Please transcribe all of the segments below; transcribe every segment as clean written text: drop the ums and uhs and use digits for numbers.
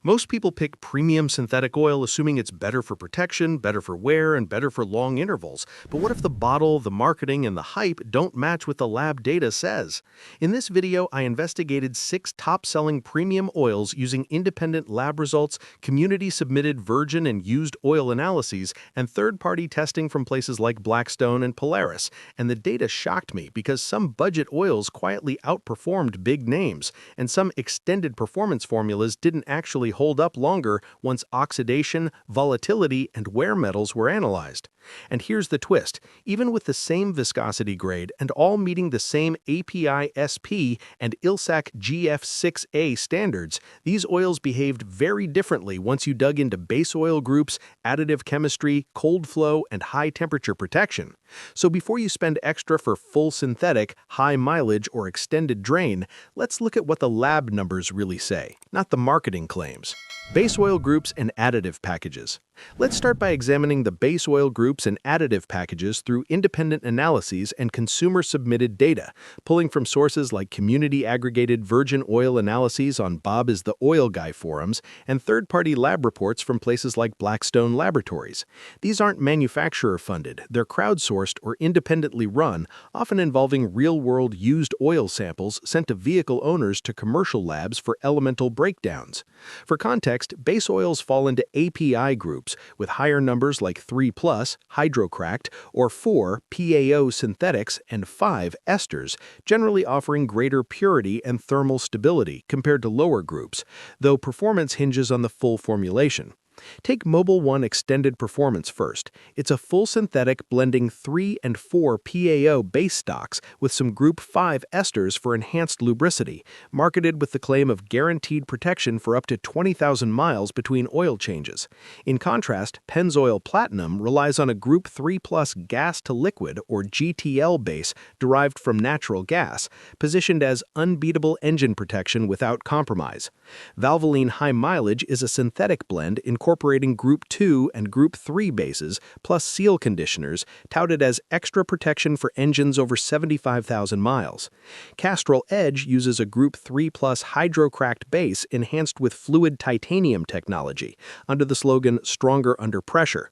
Most people pick premium synthetic oil assuming it's better for protection, better for wear, and better for long intervals. But what if the bottle, the marketing, and the hype don't match what the lab data says? In this video, I investigated 6 top-selling premium oils using independent lab results, community-submitted virgin and used oil analyses, and third-party testing from places like Blackstone and Polaris. And the data shocked me because some budget oils quietly outperformed big names, and some extended performance formulas didn't actually hold up longer once oxidation, volatility, and wear metals were analyzed. And here's the twist. Even with the same viscosity grade and all meeting the same API SP and ILSAC GF6A standards, these oils behaved very differently once you dug into base oil groups, additive chemistry, cold flow, and high temperature protection. So before you spend extra for full synthetic, high mileage, or extended drain, let's look at what the lab numbers really say, not the marketing claims. Base oil groups and additive packages. Let's start by examining the base oil groups and additive packages through independent analyses and consumer-submitted data, pulling from sources like community-aggregated virgin oil analyses on Bob is the Oil Guy forums and third-party lab reports from places like Blackstone Laboratories. These aren't manufacturer-funded, they're crowdsourced or independently run, often involving real-world used oil samples sent to vehicle owners to commercial labs for elemental breakdowns. For context, base oils fall into API groups, with higher numbers like 3+, hydrocracked, or 4, PAO synthetics, and 5, esters, generally offering greater purity and thermal stability compared to lower groups, though performance hinges on the full formulation. Take Mobil 1 Extended Performance first. It's a full synthetic blending 3 and 4 PAO base stocks with some Group 5 esters for enhanced lubricity, marketed with the claim of guaranteed protection for up to 20,000 miles between oil changes. In contrast, Pennzoil Platinum relies on a Group 3+ gas-to-liquid or GTL base derived from natural gas, positioned as unbeatable engine protection without compromise. Valvoline High Mileage is a synthetic blend incorporating Group 2 and Group 3 bases plus seal conditioners, touted as extra protection for engines over 75,000 miles. Castrol EDGE uses a Group 3+ hydrocracked base enhanced with fluid titanium technology, under the slogan "Stronger Under Pressure."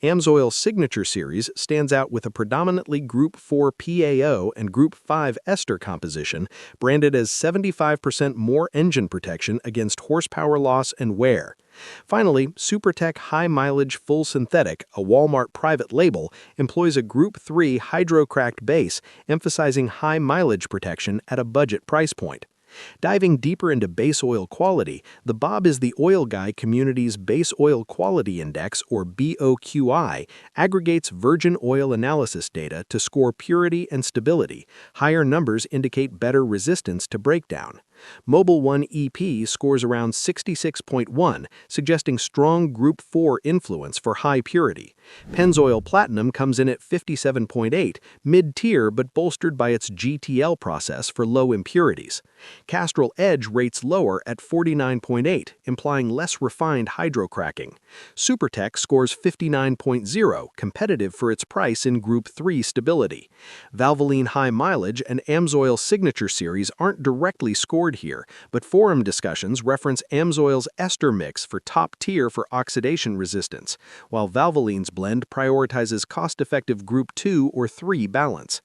AMSOIL Signature Series stands out with a predominantly Group 4 PAO and Group 5 ester composition, branded as 75% more engine protection against horsepower loss and wear. Finally, SuperTech High Mileage Full Synthetic, a Walmart private label, employs a Group 3 hydrocracked base, emphasizing high mileage protection at a budget price point. Diving deeper into base oil quality, the Bob is the Oil Guy community's Base Oil Quality Index, or BOQI, aggregates virgin oil analysis data to score purity and stability. Higher numbers indicate better resistance to breakdown. Mobil 1 EP scores around 66.1, suggesting strong Group 4 influence for high purity. Pennzoil Platinum comes in at 57.8, mid-tier but bolstered by its GTL process for low impurities. Castrol EDGE rates lower at 49.8, implying less refined hydrocracking. SuperTech scores 59.0, competitive for its price in Group 3 stability. Valvoline High Mileage and AMSOIL Signature Series aren't directly scored here, but forum discussions reference AMSOIL's ester mix for top tier for oxidation resistance, while Valvoline's blend prioritizes cost-effective Group 2 or 3 balance.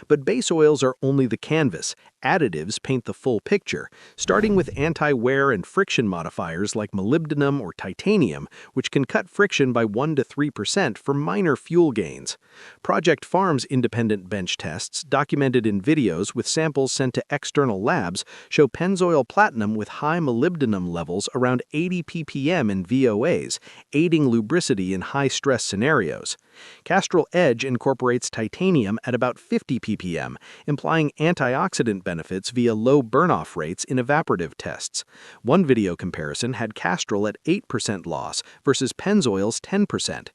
But base oils are only the canvas. Additives paint the full picture, starting with anti-wear and friction modifiers like molybdenum or titanium, which can cut friction by 1 to 3% for minor fuel gains. Project Farm's independent bench tests, documented in videos with samples sent to external labs, show Pennzoil Platinum with high molybdenum levels around 80 ppm in VOAs, aiding lubricity in high-stress scenarios. Castrol EDGE incorporates titanium at about 50 ppm, implying antioxidant benefits via low burn-off rates in evaporative tests. One video comparison had Castrol at 8% loss versus Pennzoil's 10%.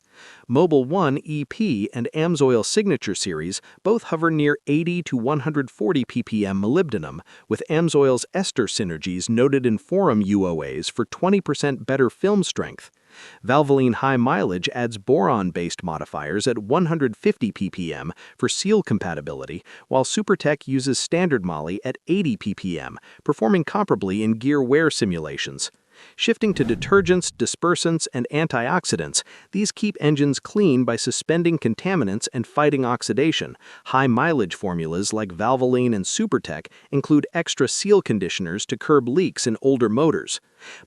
Mobil 1 EP and AMSOIL Signature Series both hover near 80 to 140 ppm molybdenum, with AMSOIL's ester synergies noted in forum UOAs for 20% better film strength. Valvoline High Mileage adds boron-based modifiers at 150 ppm for seal compatibility, while SuperTech uses standard moly at 80 ppm, performing comparably in gear wear simulations. Shifting to detergents, dispersants, and antioxidants, these keep engines clean by suspending contaminants and fighting oxidation. High-mileage formulas like Valvoline and Supertech include extra seal conditioners to curb leaks in older motors.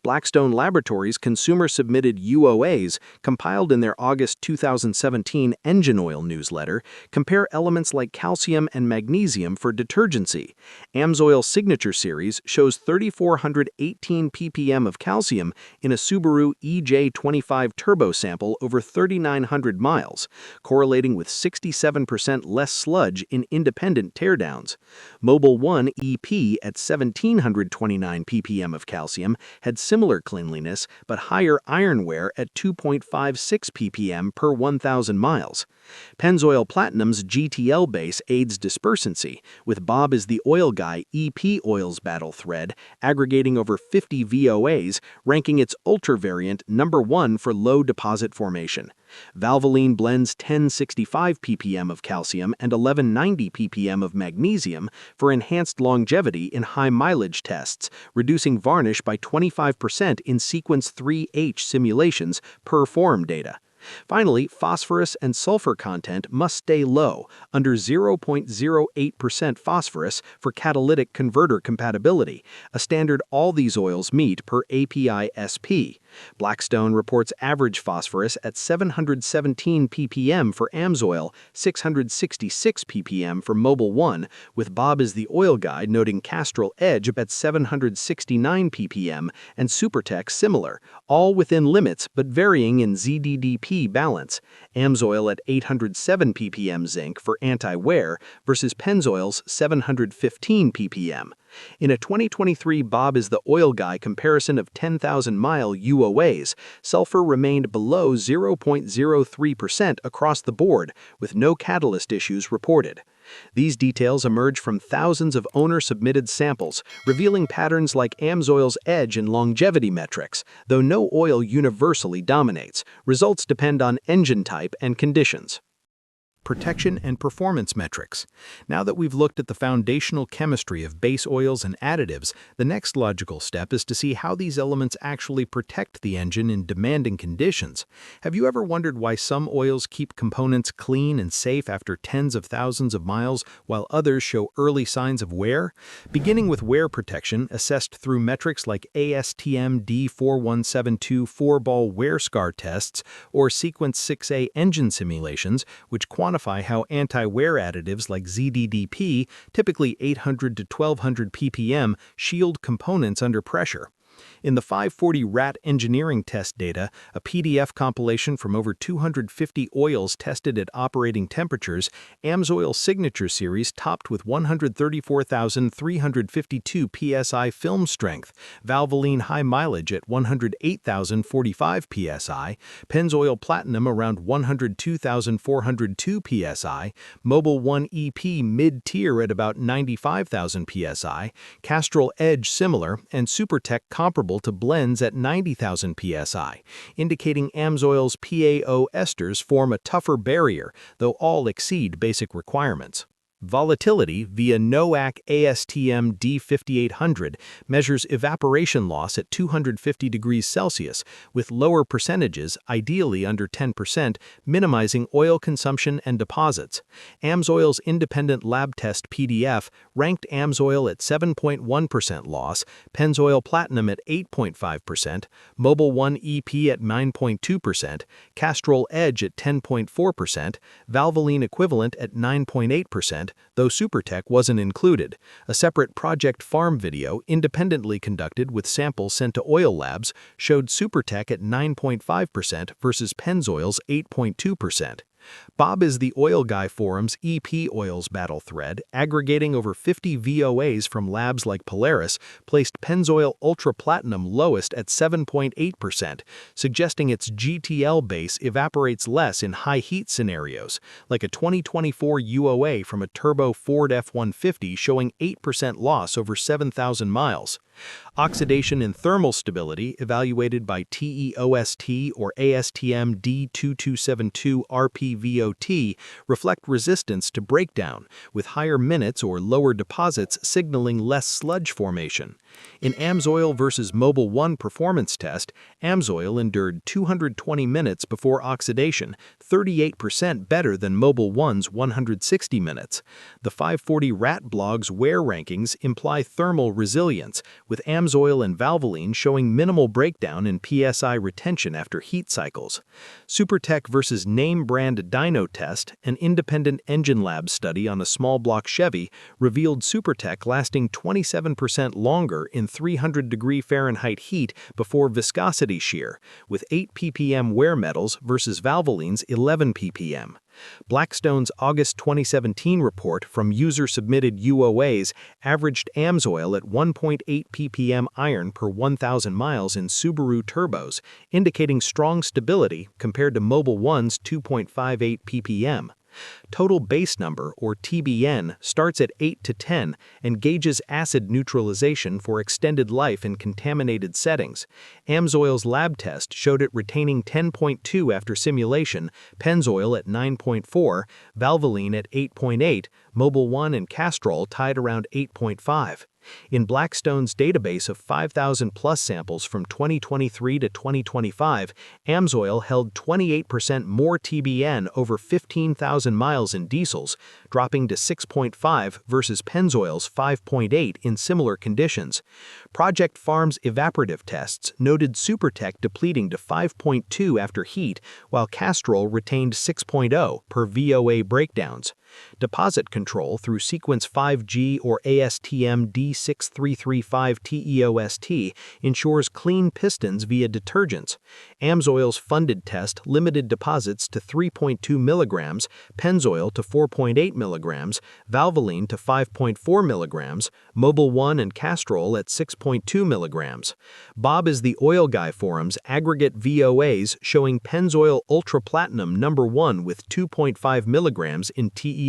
Blackstone Laboratories' consumer-submitted UOAs, compiled in their August 2017 engine oil newsletter, compare elements like calcium and magnesium for detergency. AMSOIL Signature Series shows 3,418 ppm of calcium in a Subaru EJ25 turbo sample over 3,900 miles, correlating with 67% less sludge in independent teardowns. Mobil 1 EP at 1,729 ppm of calcium had similar cleanliness but higher iron wear at 2.56 ppm per 1,000 miles. Pennzoil Platinum's GTL base aids dispersancy, with Bob as the oil guy EP Oil's battle thread, aggregating over 50 VOAs, ranking its Ultra variant #1 for low deposit formation. Valvoline blends 1,065 ppm of calcium and 1,190 ppm of magnesium for enhanced longevity in high-mileage tests, reducing varnish by 25% in Sequence 3H simulations per form data. Finally, phosphorus and sulfur content must stay low, under 0.08% phosphorus for catalytic converter compatibility, a standard all these oils meet per API-SP. Blackstone reports average phosphorus at 717 ppm for AMSOIL, 666 ppm for Mobil 1, with Bob as the oil guide noting Castrol EDGE at 769 ppm and Supertech similar, all within limits but varying in ZDDP balance. AMSOIL at 807 ppm zinc for anti-wear versus Pennzoil's 715 ppm. In a 2023 Bob is the oil guy comparison of 10,000-mile UOAs, sulfur remained below 0.03% across the board, with no catalyst issues reported. These details emerge from thousands of owner-submitted samples, revealing patterns like AMSOIL's edge in longevity metrics. Though no oil universally dominates, results depend on engine type and conditions. Protection and performance metrics. Now that we've looked at the foundational chemistry of base oils and additives, the next logical step is to see how these elements actually protect the engine in demanding conditions. Have you ever wondered why some oils keep components clean and safe after tens of thousands of miles, while others show early signs of wear? Beginning with wear protection, assessed through metrics like ASTM D4172 4-ball wear scar tests or Sequence 6A engine simulations, which quantify how anti-wear additives like ZDDP, typically 800 to 1200 ppm, shield components under pressure. In the 540 RAT engineering test data, a PDF compilation from over 250 oils tested at operating temperatures, AMSOIL Signature Series topped with 134,352 psi film strength, Valvoline High Mileage at 108,045 psi, Pennzoil Platinum around 102,402 psi, Mobil 1 EP mid-tier at about 95,000 psi, Castrol EDGE similar, and Supertech comparable to blends at 90,000 psi, indicating AMSOIL's PAO esters form a tougher barrier, though all exceed basic requirements. Volatility via NOAC ASTM D5800 measures evaporation loss at 250 degrees Celsius, with lower percentages, ideally under 10%, minimizing oil consumption and deposits. AMSOIL's independent lab test PDF ranked AMSOIL at 7.1% loss, Pennzoil Platinum at 8.5%, Mobil 1 EP at 9.2%, Castrol EDGE at 10.4%, Valvoline equivalent at 9.8%, though Supertech wasn't included. A separate Project Farm video, independently conducted with samples sent to oil labs, showed Supertech at 9.5% versus Pennzoil's 8.2%. Bob is the Oil Guy Forum's EP Oils battle thread, aggregating over 50 VOAs from labs like Polaris, placed Pennzoil Ultra Platinum lowest at 7.8%, suggesting its GTL base evaporates less in high heat scenarios, like a 2024 UOA from a turbo Ford F-150 showing 8% loss over 7,000 miles. Oxidation and thermal stability, evaluated by TEOST or ASTM D2272 RPVOT, reflect resistance to breakdown, with higher minutes or lower deposits signaling less sludge formation. In AMSOIL versus Mobil 1 performance test, AMSOIL endured 220 minutes before oxidation, 38% better than Mobil 1's 160 minutes. The 540 Rat Blog's wear rankings imply thermal resilience, with AMSOIL and Valvoline showing minimal breakdown in PSI retention after heat cycles. Supertech versus name brand dyno test, an independent engine lab study on a small block Chevy, revealed Supertech lasting 27% longer in 300-degree Fahrenheit heat before viscosity shear, with 8 ppm wear metals versus Valvoline's 11 ppm. Blackstone's August 2017 report from user-submitted UOAs averaged AMSOIL at 1.8 ppm iron per 1,000 miles in Subaru turbos, indicating strong stability compared to Mobil 1's 2.58 ppm. Total base number, or TBN, starts at 8 to 10 and gauges acid neutralization for extended life in contaminated settings. AMSOIL's lab test showed it retaining 10.2 after simulation, Pennzoil at 9.4, Valvoline at 8.8, Mobil 1 and Castrol tied around 8.5. In Blackstone's database of 5,000-plus samples from 2023 to 2025, AMSOIL held 28% more TBN over 15,000 miles in diesels, dropping to 6.5 versus Pennzoil's 5.8 in similar conditions. Project Farm's evaporative tests noted Supertech depleting to 5.2 after heat, while Castrol retained 6.0 per VOA breakdowns. Deposit control through Sequence 5G or ASTM D6335 TEOST ensures clean pistons via detergents. AMSOIL's funded test limited deposits to 3.2 milligrams, Pennzoil to 4.8 milligrams, Valvoline to 5.4 milligrams, Mobil 1 and Castrol at 6.2 milligrams. Bob is the Oil Guy Forum's aggregate VOAs showing Pennzoil Ultra Platinum #1 with 2.5 milligrams in TEOST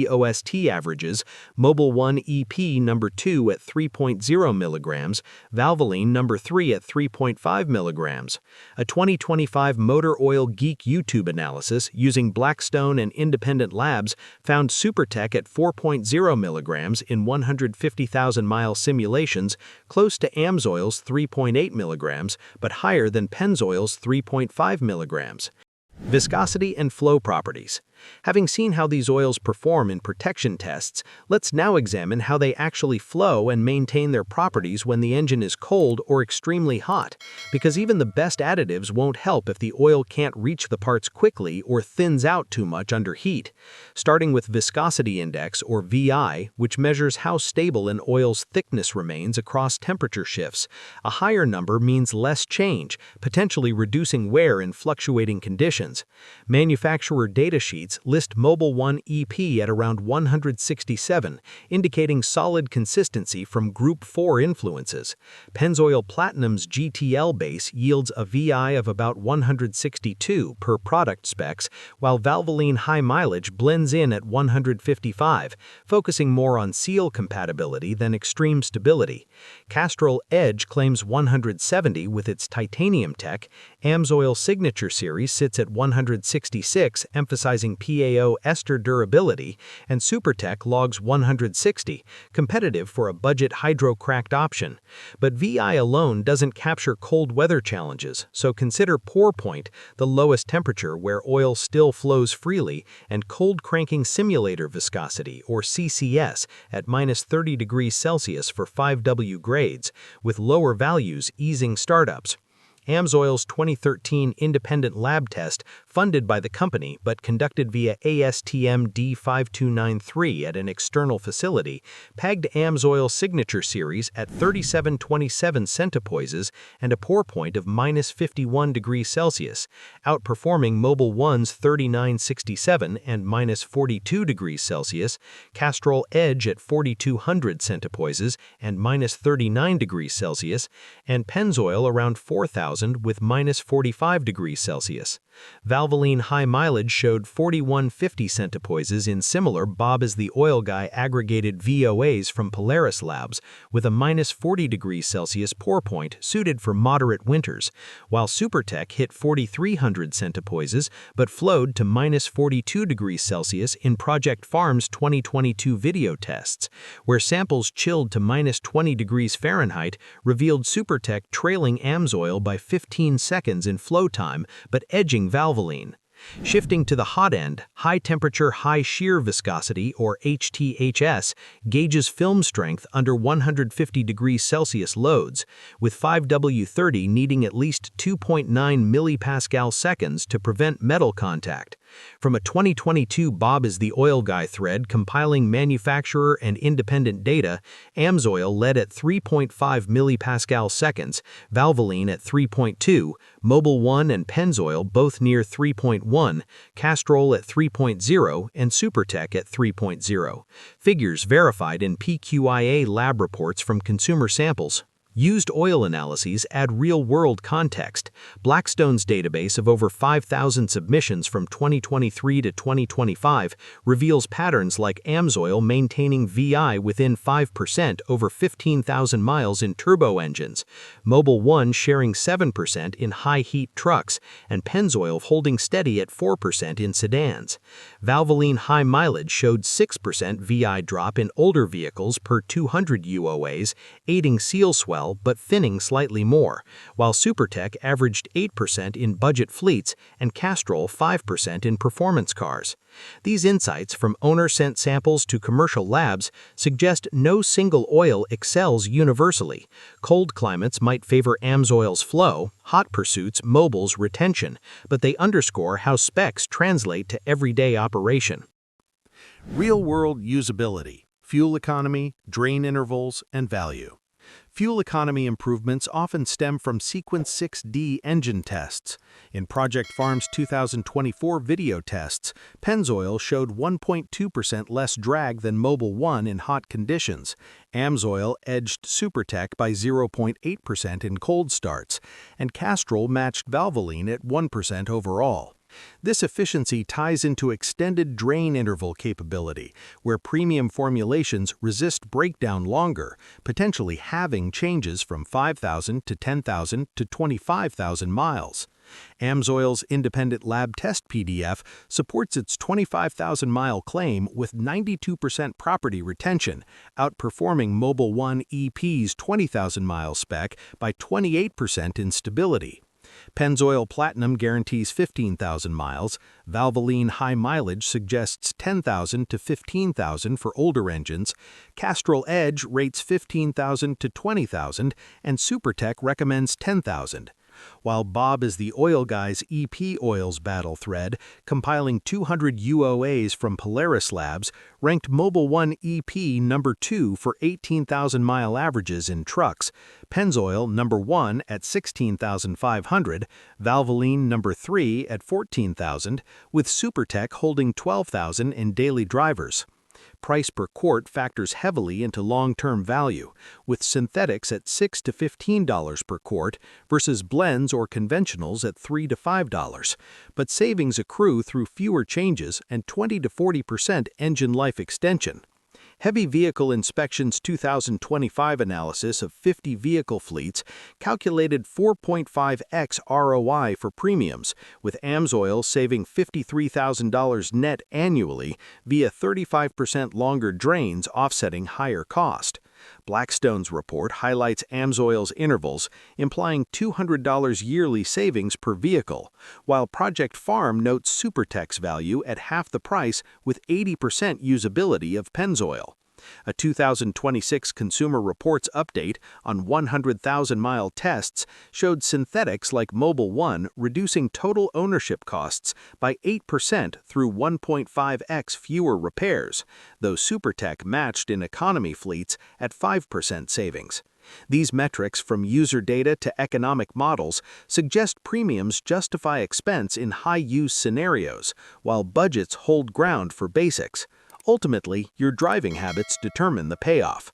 averages, Mobil 1 EP #2 at 3.0 milligrams, Valvoline #3 at 3.5 milligrams. A 2025 Motor Oil Geek YouTube analysis using Blackstone and independent labs found Supertech at 4.0 milligrams in 150,000-mile simulations, close to AMSOIL's 3.8 milligrams, but higher than Pennzoil's 3.5 milligrams. Viscosity and flow properties. Having seen how these oils perform in protection tests, let's now examine how they actually flow and maintain their properties when the engine is cold or extremely hot, because even the best additives won't help if the oil can't reach the parts quickly or thins out too much under heat. Starting with Viscosity Index, or VI, which measures how stable an oil's thickness remains across temperature shifts. A higher number means less change, potentially reducing wear in fluctuating conditions. Manufacturer datasheets list Mobil 1 EP at around 167, indicating solid consistency from Group 4 influences. Pennzoil Platinum's GTL base yields a VI of about 162 per product specs, while Valvoline High Mileage blends in at 155, focusing more on seal compatibility than extreme stability. Castrol EDGE claims 170 with its titanium tech. AMSOIL Signature Series sits at 166, emphasizing PAO ester durability, and Supertech logs 160, competitive for a budget hydro-cracked option. But VI alone doesn't capture cold weather challenges, so consider pour point, the lowest temperature where oil still flows freely, and cold cranking simulator viscosity, or CCS, at -30 degrees Celsius for 5W grades, with lower values easing startups. AMSOIL's 2013 independent lab test, funded by the company but conducted via ASTM D5293 at an external facility, pegged AMSOIL Signature Series at 3727 centipoises and a pour point of -51 degrees Celsius, outperforming Mobil 1's 3967 and -42 degrees Celsius, Castrol EDGE at 4200 centipoises and -39 degrees Celsius, and Pennzoil around 4000 with -45 degrees Celsius. Valvoline high mileage showed 4150 centipoises in similar Bob is the Oil Guy aggregated VOAs from Polaris Labs, with a minus 40 degrees Celsius pour point suited for moderate winters, while SuperTech hit 4300 centipoises but flowed to minus 42 degrees Celsius in Project Farm's 2022 video tests, where samples chilled to minus 20 degrees Fahrenheit revealed SuperTech trailing AMSOIL by 15 seconds in flow time but edging Valvoline. Shifting to the hot end, high-temperature, high-shear viscosity, or HTHS, gauges film strength under 150 degrees Celsius loads, with 5W30 needing at least 2.9 millipascal seconds to prevent metal contact. From a 2022 Bob is the Oil Guy thread compiling manufacturer and independent data, AMSOIL led at 3.5 millipascal seconds, Valvoline at 3.2, Mobil 1 and Pennzoil both near 3.1, Castrol at 3.0, and SuperTech at 3.0. Figures verified in PQIA lab reports from consumer samples. Used oil analyses add real-world context. Blackstone's database of over 5,000 submissions from 2023 to 2025 reveals patterns like AMSOIL maintaining VI within 5% over 15,000 miles in turbo engines, Mobil 1 sharing 7% in high-heat trucks, and Pennzoil holding steady at 4% in sedans. Valvoline high mileage showed 6% VI drop in older vehicles per 200 UOAs, aiding seal swell but thinning slightly more, while SuperTech averaged 8% in budget fleets and Castrol 5% in performance cars. These insights, from owner-sent samples to commercial labs, suggest no single oil excels universally. Cold climates might favor AMSOIL's flow, hot pursuits Mobil's retention, but they underscore how specs translate to everyday operation. Real-world usability, fuel economy, drain intervals, and value. Fuel economy improvements often stem from Sequence 6D engine tests. In Project Farm's 2024 video tests, Pennzoil showed 1.2% less drag than Mobil 1 in hot conditions. AMSOIL edged SuperTech by 0.8% in cold starts, and Castrol matched Valvoline at 1% overall. This efficiency ties into extended drain interval capability, where premium formulations resist breakdown longer, potentially halving changes from 5,000 to 10,000 to 25,000 miles. AMSOIL's independent lab test PDF supports its 25,000-mile claim with 92% property retention, outperforming Mobil 1 EP's 20,000-mile spec by 28% in stability. Pennzoil Platinum guarantees 15,000 miles, Valvoline high mileage suggests 10,000 to 15,000 for older engines, Castrol EDGE rates 15,000 to 20,000, and SuperTech recommends 10,000. While Bob is the Oil Guy's EP Oils battle thread, compiling 200 UOAs from Polaris Labs, ranked Mobil 1 EP number 2 for 18,000-mile averages in trucks, Pennzoil number 1 at 16,500, Valvoline number 3 at 14,000, with SuperTech holding 12,000 in daily drivers. Price per quart factors heavily into long-term value, with synthetics at $6 to $15 per quart versus blends or conventionals at $3 to $5, but savings accrue through fewer changes and 20 to 40% engine life extension. Heavy Vehicle Inspection's 2025 analysis of 50 vehicle fleets calculated 4.5x ROI for premiums, with AMSOIL saving $53,000 net annually via 35% longer drains offsetting higher cost. Blackstone's report highlights AMSOIL's intervals, implying $200 yearly savings per vehicle, while Project Farm notes SuperTech's value at half the price with 80% usability of Pennzoil. A 2026 Consumer Reports update on 100,000-mile tests showed synthetics like Mobil 1 reducing total ownership costs by 8% through 1.5x fewer repairs, though SuperTech matched in economy fleets at 5% savings. These metrics, from user data to economic models, suggest premiums justify expense in high-use scenarios, while budgets hold ground for basics. Ultimately, your driving habits determine the payoff.